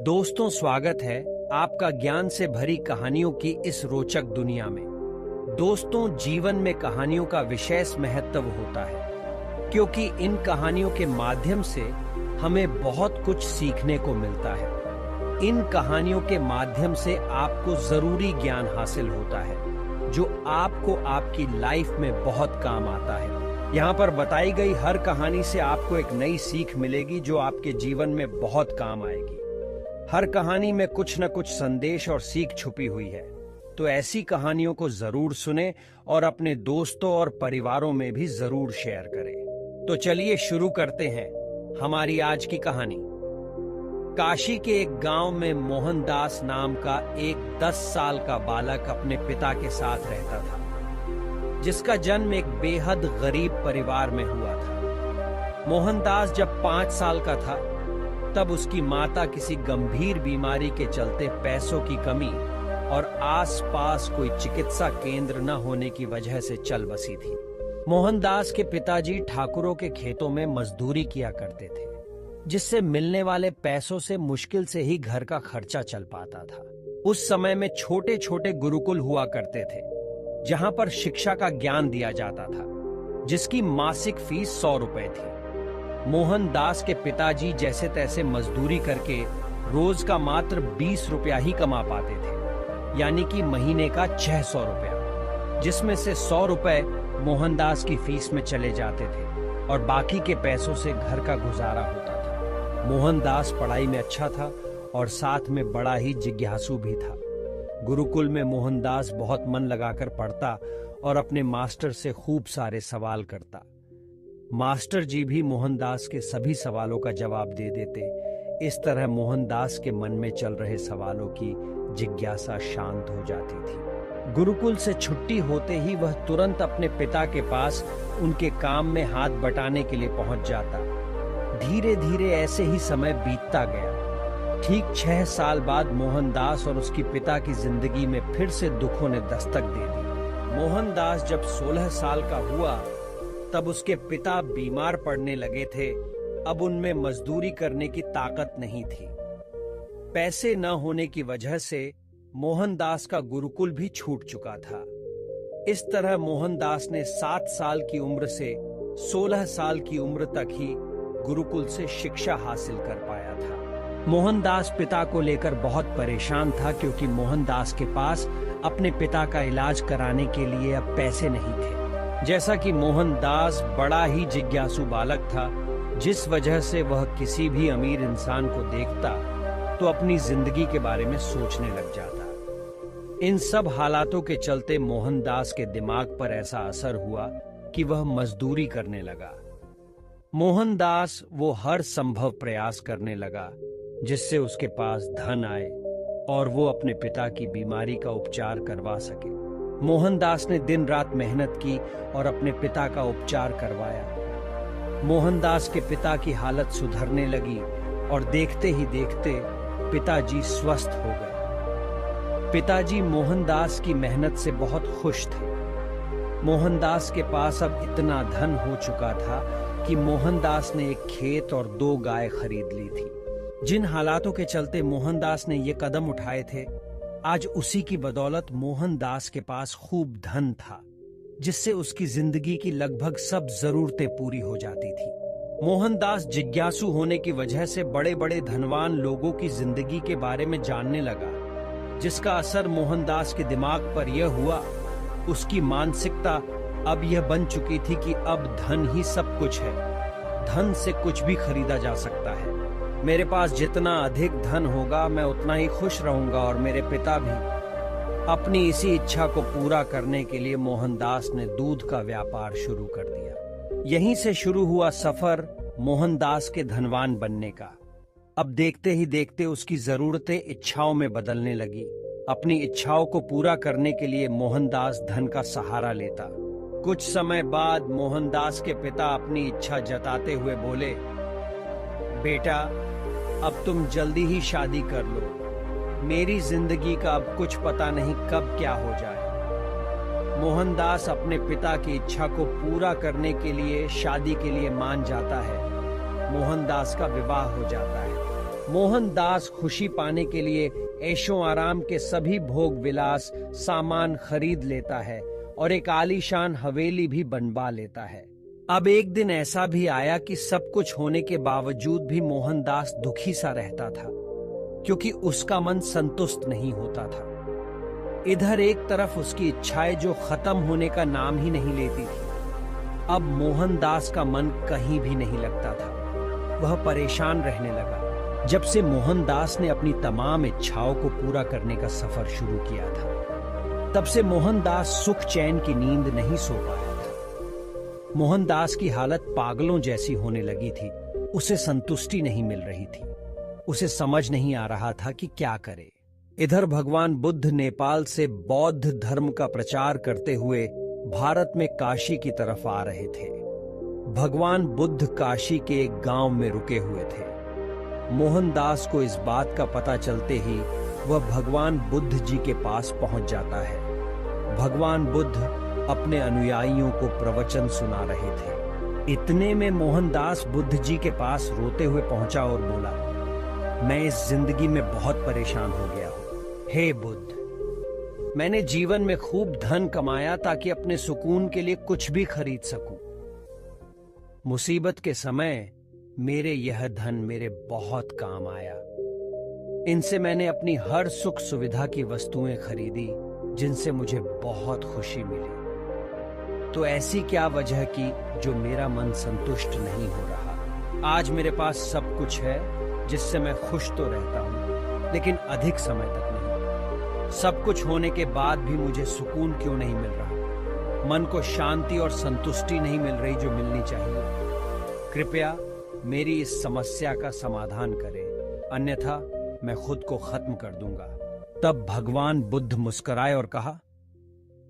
दोस्तों, स्वागत है आपका ज्ञान से भरी कहानियों की इस रोचक दुनिया में। दोस्तों, जीवन में कहानियों का विशेष महत्व होता है क्योंकि इन कहानियों के माध्यम से हमें बहुत कुछ सीखने को मिलता है। इन कहानियों के माध्यम से आपको जरूरी ज्ञान हासिल होता है जो आपको आपकी लाइफ में बहुत काम आता है। यहाँ पर बताई गई हर कहानी से आपको एक नई सीख मिलेगी जो आपके जीवन में बहुत काम आएगी। हर कहानी में कुछ न कुछ संदेश और सीख छुपी हुई है, तो ऐसी कहानियों को जरूर सुने और अपने दोस्तों और परिवारों में भी जरूर शेयर करें। तो चलिए शुरू करते हैं हमारी आज की कहानी। काशी के एक गांव में मोहनदास नाम का एक 10 साल का बालक अपने पिता के साथ रहता था, जिसका जन्म एक बेहद गरीब परिवार में हुआ था। मोहनदास जब 5 साल का था तब उसकी माता किसी गंभीर बीमारी के चलते पैसों की कमी और आसपास कोई चिकित्सा केंद्र न होने की वजह से चल बसी थी। मोहनदास के पिताजी ठाकुरों के खेतों में मजदूरी किया करते थे, जिससे मिलने वाले पैसों से मुश्किल से ही घर का खर्चा चल पाता था। उस समय में छोटे छोटे गुरुकुल हुआ करते थे जहां पर शिक्षा का ज्ञान दिया जाता था, जिसकी मासिक फीस 100 रुपए थी। मोहनदास के पिताजी जैसे तैसे मजदूरी करके रोज का मात्र 20 रुपया ही कमा पाते थे, यानी कि महीने का 600 रुपया, जिसमें से 100 रुपए मोहनदास की फीस में चले जाते थे और बाकी के पैसों से घर का गुजारा होता था। मोहनदास पढ़ाई में अच्छा था और साथ में बड़ा ही जिज्ञासु भी था। गुरुकुल में मोहनदास बहुत मन लगाकर पढ़ता और अपने मास्टर से खूब सारे सवाल करता। मास्टर जी भी मोहनदास के सभी सवालों का जवाब दे देते। इस तरह मोहनदास के मन में चल रहे सवालों की जिज्ञासा शांत हो जाती थी। गुरुकुल से छुट्टी होते ही वह तुरंत अपने पिता के पास उनके काम में हाथ बटाने के लिए पहुंच जाता। धीरे धीरे ऐसे ही समय बीतता गया। ठीक 6 साल बाद मोहनदास और उसके पिता की जिंदगी में फिर से दुखों ने दस्तक दे दी। मोहनदास जब 16 साल का हुआ तब उसके पिता बीमार पड़ने लगे थे। अब उनमें मजदूरी करने की ताकत नहीं थी। पैसे न होने की वजह से मोहनदास का गुरुकुल भी छूट चुका था। इस तरह मोहनदास ने 7 साल की उम्र से 16 साल की उम्र तक ही गुरुकुल से शिक्षा हासिल कर पाया था। मोहनदास पिता को लेकर बहुत परेशान था क्योंकि मोहनदास के पास अपने पिता का इलाज कराने के लिए अब पैसे नहीं थे। जैसा कि मोहनदास बड़ा ही जिज्ञासु बालक था, जिस वजह से वह किसी भी अमीर इंसान को देखता तो अपनी जिंदगी के बारे में सोचने लग जाता। इन सब हालातों के चलते मोहनदास के दिमाग पर ऐसा असर हुआ कि वह मजदूरी करने लगा। मोहनदास वो हर संभव प्रयास करने लगा जिससे उसके पास धन आए और वो अपने पिता की बीमारी का उपचार करवा सके। मोहनदास ने दिन रात मेहनत की और अपने पिता का उपचार करवाया। मोहनदास के पिता की हालत सुधरने लगी और देखते ही देखते पिताजी स्वस्थ हो गए। पिताजी मोहनदास की मेहनत से बहुत खुश थे। मोहनदास के पास अब इतना धन हो चुका था कि मोहनदास ने एक खेत और 2 गाय खरीद ली थी। जिन हालातों के चलते मोहनदास ने ये कदम उठाए थे, आज उसी की बदौलत मोहनदास के पास खूब धन था, जिससे उसकी जिंदगी की लगभग सब जरूरतें पूरी हो जाती थी। मोहनदास जिज्ञासु होने की वजह से बड़े बड़े धनवान लोगों की जिंदगी के बारे में जानने लगा, जिसका असर मोहनदास के दिमाग पर यह हुआ। उसकी मानसिकता अब यह बन चुकी थी कि अब धन ही सब कुछ है। धन से कुछ भी खरीदा जा सकता है। मेरे पास जितना अधिक धन होगा मैं उतना ही खुश रहूंगा और मेरे पिता भी। अपनी इसी इच्छा को पूरा करने के लिए मोहनदास ने दूध का व्यापार शुरू कर दिया। यहीं से शुरू हुआ सफर मोहनदास के धनवान बनने का। अब देखते ही देखते उसकी जरूरतें इच्छाओं में बदलने लगी। अपनी इच्छाओं को पूरा करने के लिए मोहनदास धन का सहारा लेता। कुछ समय बाद मोहनदास के पिता अपनी इच्छा जताते हुए बोले, बेटा, अब तुम जल्दी ही शादी कर लो। मेरी जिंदगी का अब कुछ पता नहीं कब क्या हो जाए। मोहनदास अपने पिता की इच्छा को पूरा करने के लिए शादी के लिए मान जाता है। मोहनदास का विवाह हो जाता है। मोहनदास खुशी पाने के लिए ऐशो आराम के सभी भोग विलास सामान खरीद लेता है और एक आलीशान हवेली भी बनवा लेता है। अब एक दिन ऐसा भी आया कि सब कुछ होने के बावजूद भी मोहनदास दुखी सा रहता था, क्योंकि उसका मन संतुष्ट नहीं होता था। इधर एक तरफ उसकी इच्छाएं जो खत्म होने का नाम ही नहीं लेती थी। अब मोहनदास का मन कहीं भी नहीं लगता था। वह परेशान रहने लगा। जब से मोहनदास ने अपनी तमाम इच्छाओं को पूरा करने का सफर शुरू किया था, तब से मोहनदास सुख चैन की नींद नहीं सो पाया था। मोहनदास की हालत पागलों जैसी होने लगी थी। उसे संतुष्टि नहीं मिल रही थी। उसे समझ नहीं आ रहा था कि क्या करे। इधर भगवान बुद्ध नेपाल से बौद्ध धर्म का प्रचार करते हुए भारत में काशी की तरफ आ रहे थे। भगवान बुद्ध काशी के एक गांव में रुके हुए थे। मोहनदास को इस बात का पता चलते ही वह भगवान बुद्ध जी के पास पहुंच जाता है। भगवान बुद्ध अपने अनुयायियों को प्रवचन सुना रहे थे। इतने में मोहनदास बुद्ध जी के पास रोते हुए पहुंचा और बोला, मैं इस जिंदगी में बहुत परेशान हो गया हूं। हे बुद्ध, मैंने जीवन में खूब धन कमाया ताकि अपने सुकून के लिए कुछ भी खरीद सकूं। मुसीबत के समय मेरे यह धन मेरे बहुत काम आया। इनसे मैंने अपनी हर सुख सुविधा की वस्तुएं खरीदी, जिनसे मुझे बहुत खुशी मिली। तो ऐसी क्या वजह की जो मेरा मन संतुष्ट नहीं हो रहा? आज मेरे पास सब कुछ है जिससे मैं खुश तो रहता हूं, लेकिन अधिक समय तक नहीं। सब कुछ होने के बाद भी मुझे सुकून क्यों नहीं मिल रहा? मन को शांति और संतुष्टि नहीं मिल रही जो मिलनी चाहिए। कृपया मेरी इस समस्या का समाधान करें, अन्यथा मैं खुद को खत्म कर दूंगा। तब भगवान बुद्ध मुस्कुराए और कहा,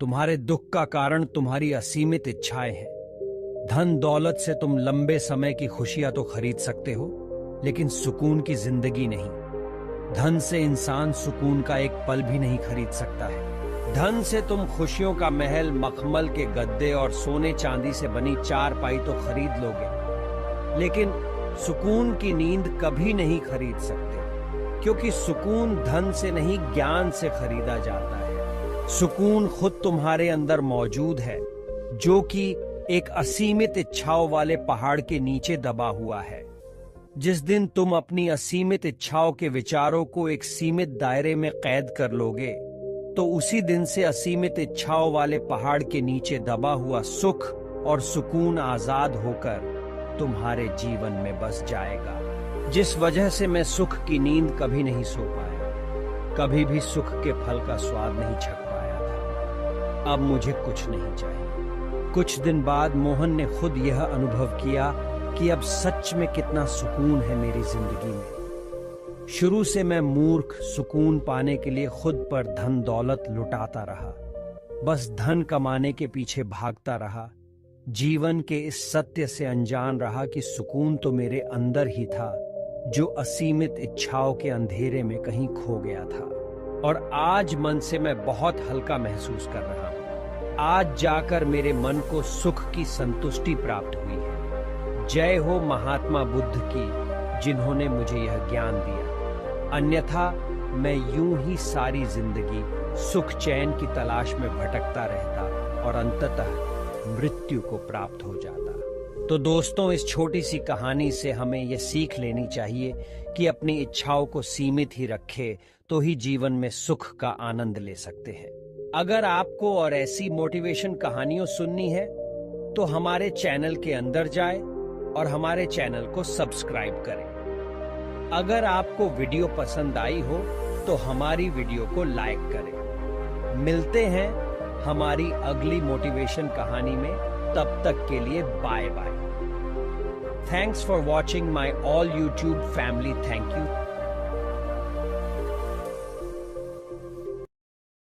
तुम्हारे दुख का कारण तुम्हारी असीमित इच्छाएं हैं। धन दौलत से तुम लंबे समय की खुशियां तो खरीद सकते हो, लेकिन सुकून की जिंदगी नहीं। धन से इंसान सुकून का एक पल भी नहीं खरीद सकता है। धन से तुम खुशियों का महल, मखमल के गद्दे और सोने चांदी से बनी चारपाई तो खरीद लोगे, लेकिन सुकून की नींद कभी नहीं खरीद सकते, क्योंकि सुकून धन से नहीं ज्ञान से खरीदा जाता है। सुकून खुद तुम्हारे अंदर मौजूद है, जो कि एक असीमित इच्छाओं वाले पहाड़ के नीचे दबा हुआ है। जिस दिन तुम अपनी असीमित इच्छाओं के विचारों को एक सीमित दायरे में कैद कर लोगे, तो उसी दिन से असीमित इच्छाओं वाले पहाड़ के नीचे दबा हुआ सुख और सुकून आजाद होकर तुम्हारे जीवन में बस जाएगा। जिस वजह से मैं सुख की नींद कभी नहीं सो पाया, कभी भी सुख के फल का स्वाद नहीं छक पाया था। अब मुझे कुछ नहीं चाहिए। कुछ दिन बाद मोहन ने खुद यह अनुभव किया कि अब सच में कितना सुकून है मेरी जिंदगी में। शुरू से मैं मूर्ख सुकून पाने के लिए खुद पर धन दौलत लुटाता रहा, बस धन कमाने के पीछे भागता रहा। जीवन के इस सत्य से अनजान रहा कि सुकून तो मेरे अंदर ही था, जो असीमित इच्छाओं के अंधेरे में कहीं खो गया था। और आज मन से मैं बहुत हल्का महसूस कर रहा हूं। आज जाकर मेरे मन को सुख की संतुष्टि प्राप्त हुई है। जय हो महात्मा बुद्ध की, जिन्होंने मुझे यह ज्ञान दिया। अन्यथा मैं यूं ही सारी जिंदगी सुख चैन की तलाश में भटकता रहता और अंततः मृत्यु को प्राप्त हो जाता। तो दोस्तों, इस छोटी सी कहानी से हमें यह सीख लेनी चाहिए कि अपनी इच्छाओं को सीमित ही रखें, तो ही जीवन में सुख का आनंद ले सकते हैं। अगर आपको और ऐसी मोटिवेशन कहानियां सुननी है, तो हमारे चैनल के अंदर जाएं और हमारे चैनल को सब्सक्राइब करें। अगर आपको वीडियो पसंद आई हो तो हमारी वीडियो को लाइक करें। मिलते हैं हमारी अगली मोटिवेशन कहानी में। तब तक के लिए bye bye. Thanks for watching my all YouTube family. Thank you.